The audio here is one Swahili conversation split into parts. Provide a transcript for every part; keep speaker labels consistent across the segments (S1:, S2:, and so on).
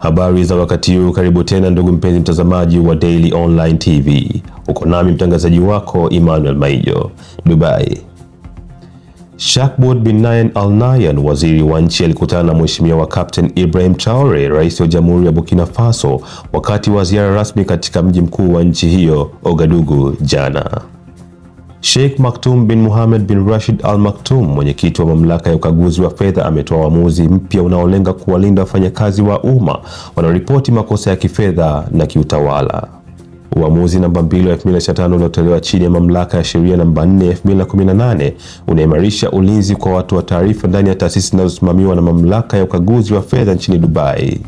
S1: Habari za wakati huu, karibu tena ndugu mpenzi mtazamaji wa Daily Online TV. Uko nami mtangazaji wako Emmanuel Maijo, Dubai. Shakbout bin Nayyan Al Nayyan, waziri wa nchi, alikutana na Mheshimiwa Captain Ibrahim Traore, rais wa Jamhuri ya Burkina Faso, wakati wa ziara rasmi katika mji mkuu wa nchi hiyo, Ouagadougou, jana. Sheikh Maktoum bin Mohammed bin Rashid Al Maktoum, mwenyekiti wa mamlaka ya ukaguzi wa fedha, ametoa uamuzi mpya unaolenga kuwalinda wafanyakazi wa umma wanaoripoti makosa ya kifedha na kiutawala. Uamuzi namba 2 wa 2025 uliotolewa chini ya mamlaka ya sheria namba 4 2018 unaimarisha ulinzi kwa watu wa taarifa ndani ya taasisi zinazosimamiwa na mamlaka ya ukaguzi wa fedha nchini Dubai.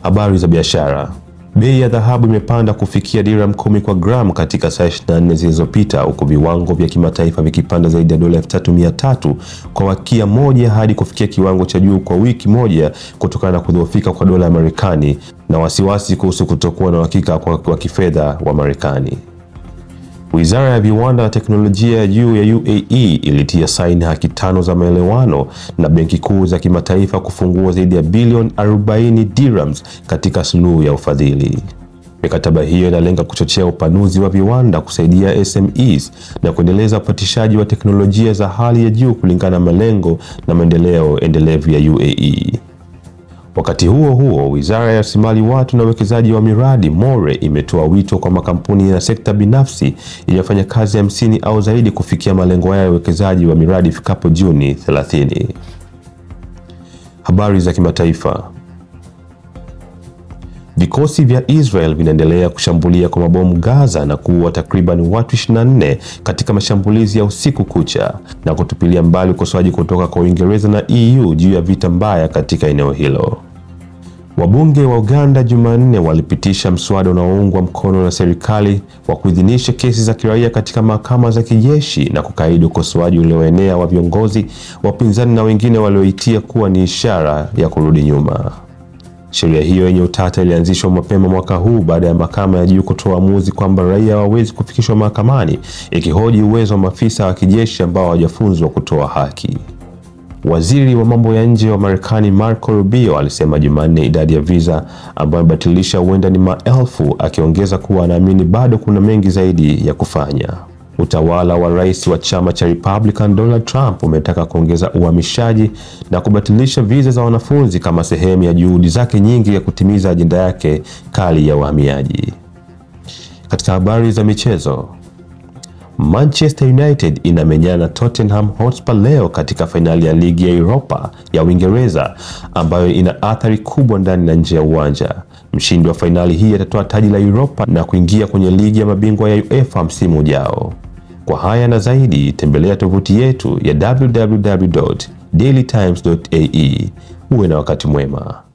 S1: Habari za biashara. Bei ya dhahabu imepanda kufikia dirham 10 kwa gramu katika saa 24 zilizopita, huku viwango vya kimataifa vikipanda zaidi ya dola 3300 kwa wakia moja hadi kufikia kiwango cha juu kwa wiki moja kutokana na kudhoofika kwa dola ya Marekani na wasiwasi kuhusu kutokuwa na uhakika wa kifedha wa Marekani. Wizara ya Viwanda na Teknolojia ya juu ya UAE ilitia saini haki 5 za maelewano na benki kuu za kimataifa kufungua zaidi ya bilioni 40 dirhams katika suluhu ya ufadhili. Mikataba hiyo inalenga kuchochea upanuzi wa viwanda, kusaidia SMEs na kuendeleza upatishaji wa teknolojia za hali ya juu kulingana na malengo na maendeleo endelevu ya UAE. Wakati huo huo, Wizara ya Rasilimali Watu na Uwekezaji wa Miradi MORE imetoa wito kwa makampuni ya sekta binafsi yenye wafanyakazi 50 au zaidi kufikia malengo ya uwekezaji wa miradi ifikapo Juni 30. Habari za kimataifa. Vikosi vya Israel vinaendelea kushambulia kwa mabomu Gaza na kuua takriban watu 24 katika mashambulizi ya usiku kucha, na kutupilia mbali ukosoaji kutoka kwa Uingereza na EU juu ya vita mbaya katika eneo hilo. Wabunge wa Uganda Jumanne walipitisha mswada unaoungwa mkono na serikali wa kuidhinisha kesi za kiraia katika mahakama za kijeshi na kukaidi ukosoaji ulioenea wa viongozi wa upinzani na wengine walioitia kuwa ni ishara ya kurudi nyuma. Sheria hiyo yenye utata ilianzishwa mapema mwaka huu baada ya mahakama ya juu kutoa uamuzi kwamba raia hawawezi kufikishwa mahakamani, ikihoji uwezo wa maafisa wa kijeshi ambao hawajafunzwa kutoa haki. Waziri wa mambo ya nje wa Marekani Marco Rubio alisema Jumanne idadi ya visa ambayo imebatilisha huenda ni maelfu, akiongeza kuwa anaamini bado kuna mengi zaidi ya kufanya. Utawala wa rais wa chama cha Republican Donald Trump umetaka kuongeza uhamishaji na kubatilisha visa za wanafunzi kama sehemu ya juhudi zake nyingi ya kutimiza ajenda yake kali ya uhamiaji. Katika habari za michezo, Manchester United inamenyana na Tottenham Hotspur leo katika fainali ya ligi ya Europa ya Uingereza ambayo ina athari kubwa ndani na nje ya uwanja. Mshindi wa fainali hii atatoa taji la Europa na kuingia kwenye ligi ya mabingwa ya UEFA msimu ujao. Kwa haya na zaidi, tembelea tovuti yetu ya www.dailytimes.ae. Uwe na wakati mwema.